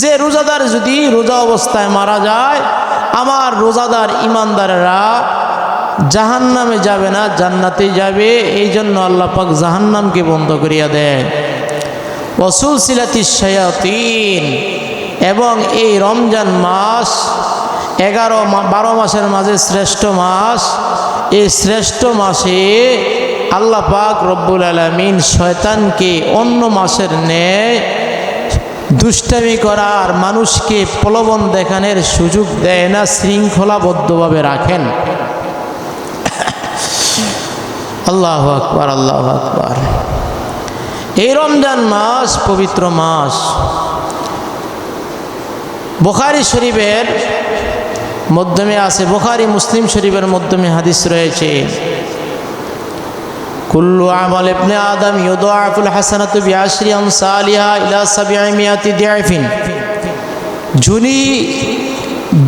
যে রোজাদার যদি রোজা অবস্থায় মারা যায়, আমার রোজাদার ইমানদারেরা জাহান্নামে যাবে না, জান্নাতে যাবে। এই জন্য আল্লাহ পাক জাহান্নামকে বন্ধ করিয়া দেয়। ওয়াসুলসিলাতিশ শায়াতিন, এবং এই রমজান মাস 12 মাসের মাঝে শ্রেষ্ঠ মাস। এই শ্রেষ্ঠ মাসে আল্লাহ পাক রব্বুল আলামিন শয়তানকে অন্য মাসের ন্যায় দুষ্টামি করার, মানুষকে প্রলোভন দেখানোর সুযোগ দেয় না, শৃঙ্খলাবদ্ধভাবে রাখেন। আল্লাহু আকবার, আল্লাহু আকবার। এই রমজান মাস পবিত্র মাস। বুখারী শরীফের মাধ্যমে আছে, বুখারী মুসলিম শরীফের মাধ্যমে হাদিস রয়েছে, কুল্লু আমাল ইবনে আদম ইউদাআফুল হাসানাতু বিআশরি আমসালিহা ইলা 700 দিআফিন।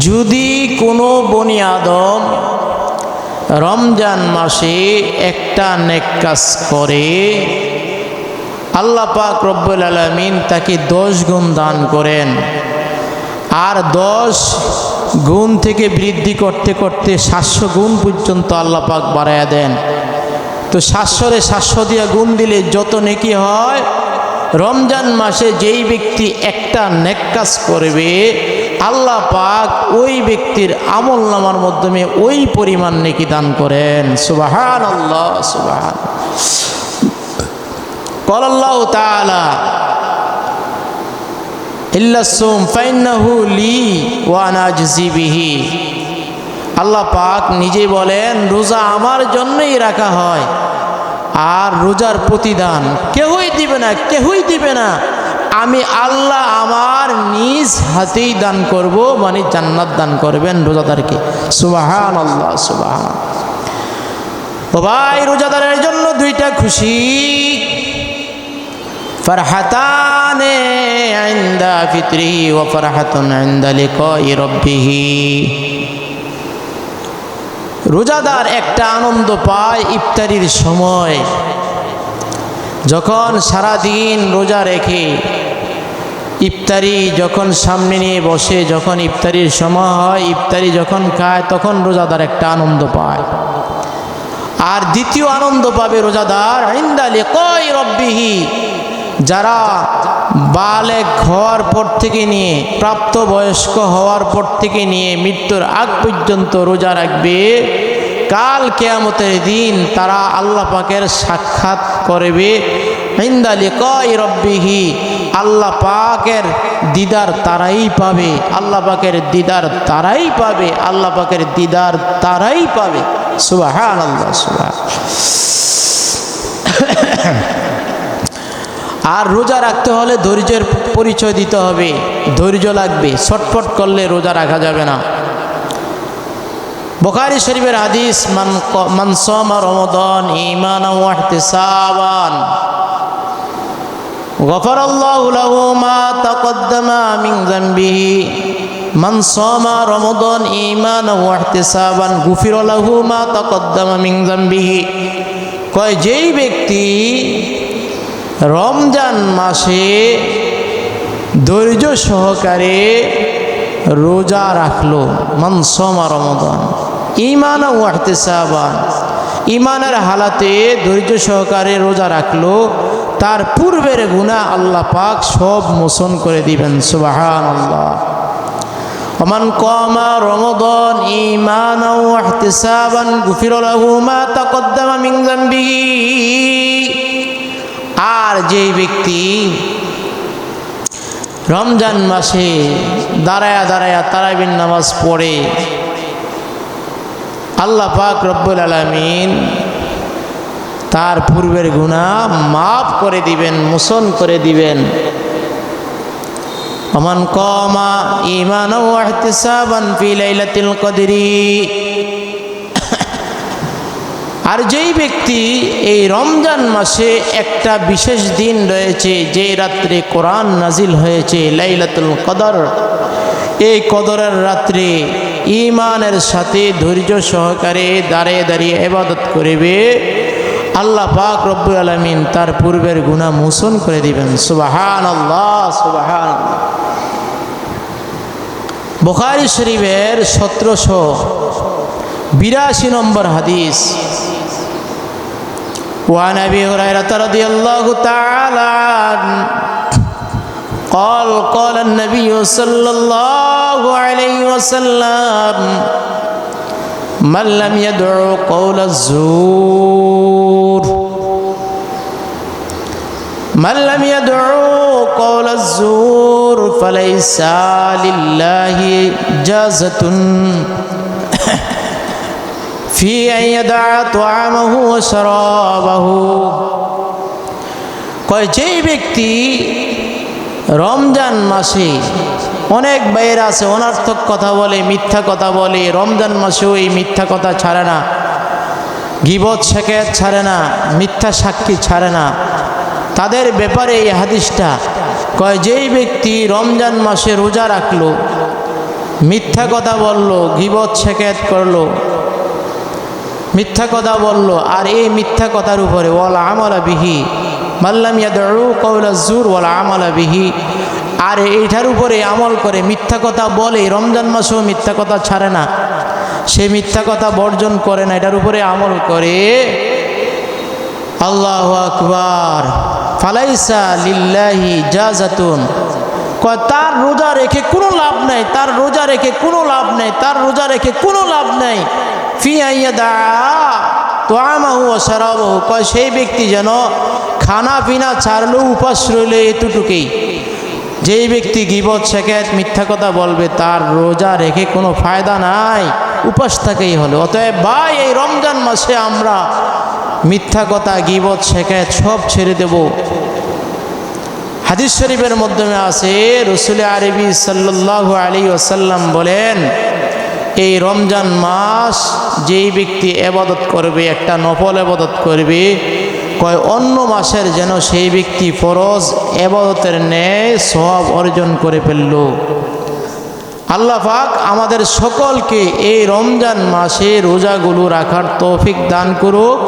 যদি কোনো বনি আদম রমজান মাসে একটা নেক কাজ করে, আল্লাহ পাক রব্বুল আলামিন তাকে 10 গুণ দান করেন, আর 10 গুণ থেকে বৃদ্ধি করতে করতে 700 গুণ পর্যন্ত আল্লাহ পাক বাড়ায়া দেন। তো 700-রে 700 দিয়া গুণ দিলে যত নেকি হয়, রমজান মাসে যেই ব্যক্তি একটা নেক কাজ করবে, আল্লাহ পাক ওই ব্যক্তির আমল নামার মাধ্যমে ওই পরিমাণ নেকি দান করেন। সুবহানাল্লাহ, সুবহান। ক্বালাল্লাহু তাআলা ইল্লা সুম ফাইন্নাহু লি ওয়া আনা আজজি বিহি। আল্লাহ পাক নিজে বলেন, রোজা আমার জন্যই রাখা হয়, আর রোজার প্রতিদান কেউই দিবে না, কেউই দিবে না, আমি আল্লাহ আমার নিজ হাতেই দান করব, মানে জান্নাত দান করবেন রোজাদারকে। সুবহানাল্লাহ, সুবহান। ও ভাই, রোজাদারের জন্য 2টা খুশি, ফারহাতানে ইনদা ফিতরিহি ওয়া ফারহাতুন ইনদা লিকাই রাব্বিহি। রোজাদার একটা আনন্দ পায় ইফতারির সময়, যখন সারা দিন রোজা রেখে ইফতারি যখন সামনে নিয়ে বসে, যখন ইফতারির সময় হয়, ইফতারি যখন খায়, তখন রোজাদার একটা আনন্দ পায়। আর দ্বিতীয় আনন্দ পাবে রোজাদার ইনদা লিকাই রাব্বিহি, যারা বালেগ হওয়ার পর থেকে নিয়ে, প্রাপ্তবয়স্ক হওয়ার পর থেকে নিয়ে মৃত্যুর আগ পর্যন্ত রোজা রাখবে, কাল কিয়ামতের দিন তারা আল্লাহ পাকের সাক্ষাৎ করবে। ইনদা লিকাই রাব্বিহি, আল্লাহ পাকের দিদার তারাই পাবে, আল্লাহ পাকের দিদার তারাই পাবে, আল্লাহ পাকের দিদার তারাই পাবে। সুবহানাল্লাহ, সুবহান। আর রোজা রাখতে হলে ধৈর্যের পরিচয় দিতে হবে, ধৈর্য লাগবে, ছটফট করলে রোজা রাখা যাবে না। বুখারী শরীফের হাদিস, মান সামা রমাদান ঈমানান ওয়া ইহতিসাবান গফারাল্লাহু লাহু মা তাকদ্দামা মিন যামবিহি। মান সামা রমাদান ঈমানান ওয়া ইহতিসাবান গুফিরা লাহু মা তাকদ্দামা মিন যামবিহি। কয়, যেই ব্যক্তি রমজান মাসে ধৈর্য সহকারে রোজা রাখলো, মান সামা রমাদান ঈমানান ওয়া ইহতিসাবান, ঈমানের হালাতে ধৈর্য সহকারে রোজা রাখলো, তার পূর্বের গুনাহ আল্লাহ পাক সব মোচন করে দিবেন। সুবহানাল্লাহ। ওমান কামা রমাদান ঈমানান ওয়া ইহতিসাবান গুফিরা লাহু মা তাকদ্দামা মিন যামবিহি। আর যেই ব্যক্তি রমজান মাসে দাঁড়ায়া দাঁড়ায়া তারাবির নামাজ পড়ে, আল্লাহ পাক রব্বুল আলামিন তার পূর্বের গুনাহ মাফ করে দিবেন, মোচন করে দিবেন। ওমান কামা ঈমানান ওয়া ইহতিসাবান ফি লাইলাতিল কদরি। আর যেই ব্যক্তি এই রমজান মাসে একটা বিশেষ দিন রয়েছে, যেই রাত্রে কোরআন নাজিল হয়েছে, লাইলাতুল কদর, এই কদরের রাত্রে ঈমানের সাথে ধৈর্য সহকারে দাঁড়িয়ে দাঁড়িয়ে ইবাদত করবে, আল্লাহ পাক রব্বুল আলামিন তার পূর্বের গুনাহ মোচন করে দিবেন। সুবহানাল্লাহ, সুবহানাল্লাহ। বুখারী শরীফের 1782 নম্বর হাদিস। وعن أبي هريرة رضي الله تعالى عنه قال قال النبي صلى الله عليه وسلم من لم يدعو قول الزور من لم يدعو قول الزور فليس لله جازة في أن يدع طعامه وشرابه। কয় যেই ব্যক্তি রমজান মাসে, অনেক বাইরে আছে অনর্থক কথা বলে, মিথ্যা কথা বলে, রমজান মাসেও এই মিথ্যা কথা ছাড়ে না, গীবত শিকায়ত ছাড়ে না, মিথ্যা সাক্ষী ছাড়ে না, তাদের ব্যাপারে এই হাদিসটা কয় যেই ব্যক্তি রমজান মাসে রোজা রাখলো, মিথ্যা কথা বলল, গীবত শিকায়ত করলো, মিথ্যা কথা বলল, আর এই মিথ্যা কথার উপরে ওয়াল আমালা বিহি মাল্লাম ইয়াদউ কাওলা যুর ওয়াল আমালা বিহি, আর এইটার উপরে আমল করে, মিথ্যা কথা বলে, রমজান মাসেও মিথ্যা কথা ছাড়ে না, সে মিথ্যা কথা বর্জন করে না, এটার উপরে আমল করে, আল্লাহু আকবার, ফালাইসা লিল্লাহি জাযাতুন, কয় তার রোজা রেখে কোনো লাভ নাই, তার রোজা রেখে কোনো লাভ নাই, তার রোজা রেখে কোনো লাভ নাই, ফি আইয়াদা তাআমাহু ওয়া শারাবাহু, কয় সেই ব্যক্তি যেন খানা পিনা ছাড়লেও উপাস রইলে এতটুকুই। যেই ব্যক্তি গীবত শিকায়ত মিথ্যা কথা বলবে তার রোজা রেখে কোনো ফায়দা নাই, উপাস থাকেই হলো। অতএব ভাই, এই রমজান মাসে আমরা মিথ্যা কথা, গীবত শিকায়ত সব ছেড়ে দেব। হাদিস শরীফের মাধ্যমে আছে, রাসূল আরবি সাল্লাল্লাহু আলাইহি ওয়াসাল্লাম বলেন, এই রমজান মাস যেই ব্যক্তি ইবাদত করবে, একটা নফল ইবাদত করবে, কয় অন্য মাসের যেন সেই ব্যক্তি ফরজ ইবাদতের ন্যায় সওয়াব অর্জন করে ফেলল। আল্লাহ পাক আমাদের সকলকে এই রমজান মাসে রোজাগুলো রাখার তৌফিক দান করুক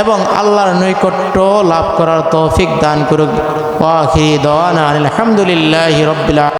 এবং আল্লাহর নৈকট্য লাভ করার তৌফিক দান করুক। ওয়া আখিরি দাওয়ানা আলহামদুলিল্লাহি রাব্বিল আলামিন।